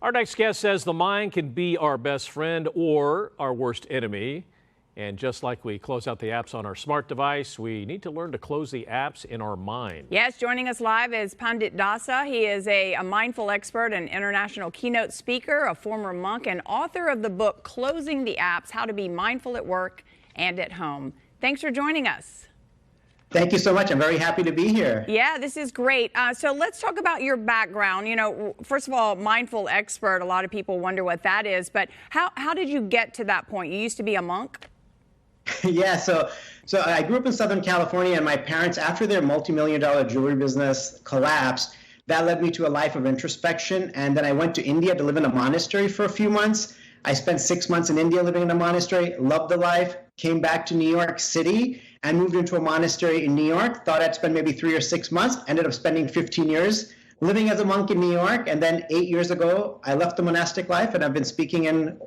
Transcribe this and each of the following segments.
Our next guest says the mind can be our best friend or our worst enemy. And just like we close out the apps on our smart device, we need to learn to close the apps in our mind. Yes, joining us live is Pandit Dasa. He is a mindful expert and international keynote speaker, a former monk, and author of the book, Closing the Apps, How to Be Mindful at Work and at Home. Thanks for joining us. Thank you so much. I'm very happy to be here. Yeah, this is great. So let's talk about your background. You know, first of all, mindful expert, a lot of people wonder what that is, but how did you get to that point? You used to be a monk? Yeah, so I grew up in Southern California, and my parents, after their multi-million-dollar jewelry business collapsed, that led me to a life of introspection. And then I went to India to live in a monastery for a few months. I spent 6 months in India living in a monastery, loved the life, came back to New York City and moved into a monastery in New York. Thought I'd spend maybe 3 or 6 months, ended up spending 15 years living as a monk in New York. And then 8 years ago, I left the monastic life, and I've been speaking in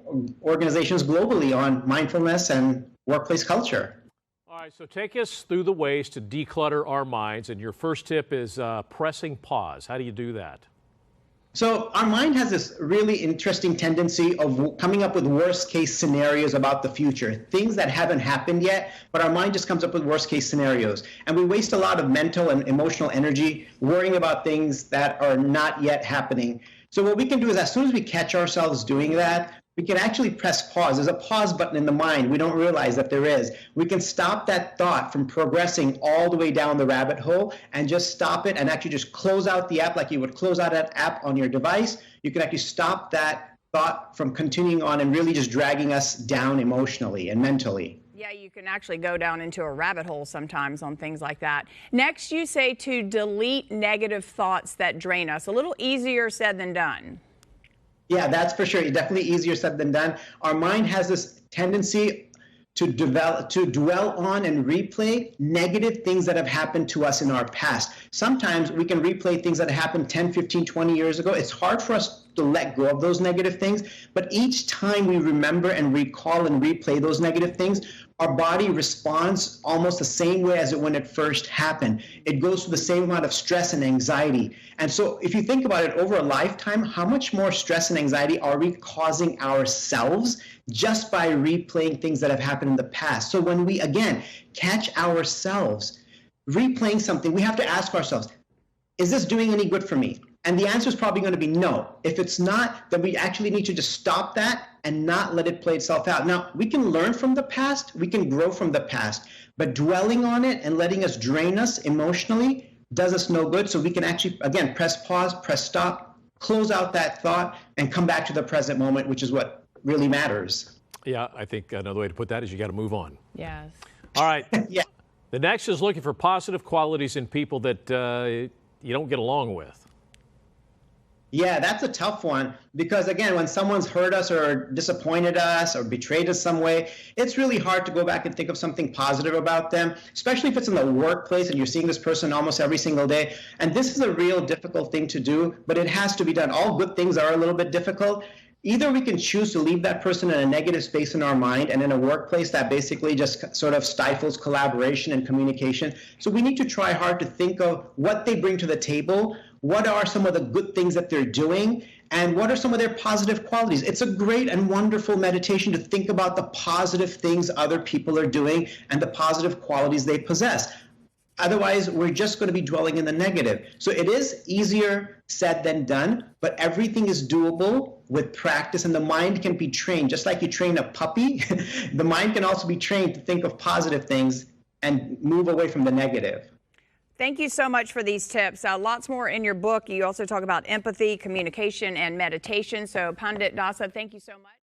organizations globally on mindfulness and workplace culture. All right, so take us through the ways to declutter our minds. And your first tip is pressing pause. How do you do that? So our mind has this really interesting tendency of coming up with worst case scenarios about the future, things that haven't happened yet, but our mind just comes up with worst case scenarios. And we waste a lot of mental and emotional energy worrying about things that are not yet happening. So what we can do is, as soon as we catch ourselves doing that, we can actually press pause. There's a pause button in the mind. We don't realize that there is. We can stop that thought from progressing all the way down the rabbit hole and just stop it and actually just close out the app like you would close out an app on your device. You can actually stop that thought from continuing on and really just dragging us down emotionally and mentally. Yeah, you can actually go down into a rabbit hole sometimes on things like that. Next, you say to delete negative thoughts that drain us. A little easier said than done. Yeah, that's for sure. Definitely easier said than done. Our mind has this tendency to dwell on and replay negative things that have happened to us in our past. Sometimes we can replay things that happened 10, 15, 20 years ago. It's hard for us to let go of those negative things, but each time we remember and recall and replay those negative things, our body responds almost the same way as when it first happened. It goes through the same amount of stress and anxiety. And so if you think about it over a lifetime, how much more stress and anxiety are we causing ourselves just by replaying things that have happened in the past? So when we, again, catch ourselves replaying something, we have to ask ourselves, is this doing any good for me? And the answer is probably going to be no. If it's not, then we actually need to just stop that and not let it play itself out. Now, we can learn from the past, we can grow from the past, but dwelling on it and letting us drain us emotionally does us no good. So we can actually, again, press pause, press stop, close out that thought, and come back to the present moment, which is what really matters. Yeah, I think another way to put that is you got to move on. Yes. All right. Yeah. The next is looking for positive qualities in people that you don't get along with. Yeah, that's a tough one because, again, when someone's hurt us or disappointed us or betrayed us some way, it's really hard to go back and think of something positive about them, especially if it's in the workplace and you're seeing this person almost every single day. And this is a real difficult thing to do, but it has to be done. All good things are a little bit difficult. Either we can choose to leave that person in a negative space in our mind and in a workplace that basically just sort of stifles collaboration and communication. So we need to try hard to think of what they bring to the table, what are some of the good things that they're doing, and what are some of their positive qualities. It's a great and wonderful meditation to think about the positive things other people are doing and the positive qualities they possess. Otherwise, we're just going to be dwelling in the negative. So it is easier said than done, but everything is doable with practice, and the mind can be trained. Just like you train a puppy, the mind can also be trained to think of positive things and move away from the negative. Thank you so much for these tips. Lots more in your book. You also talk about empathy, communication, and meditation. So Pandit Dasa, thank you so much.